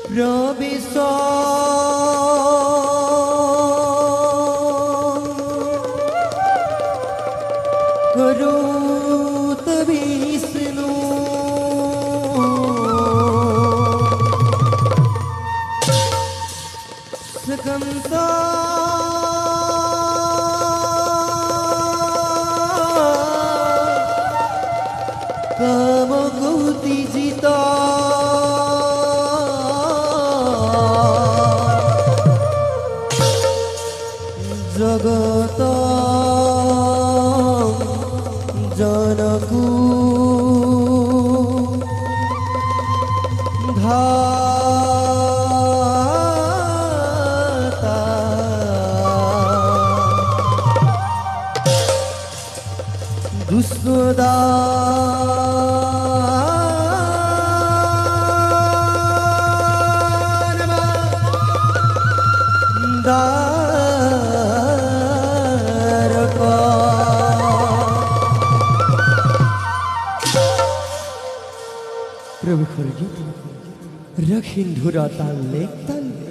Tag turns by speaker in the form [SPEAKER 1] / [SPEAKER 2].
[SPEAKER 1] প্রবেশ করুত বিষ্ণু सकंत कामगौति जिता जगत जनकु दुष्दा प्रभु खरगी रखिन धुरा ताल लेक ताल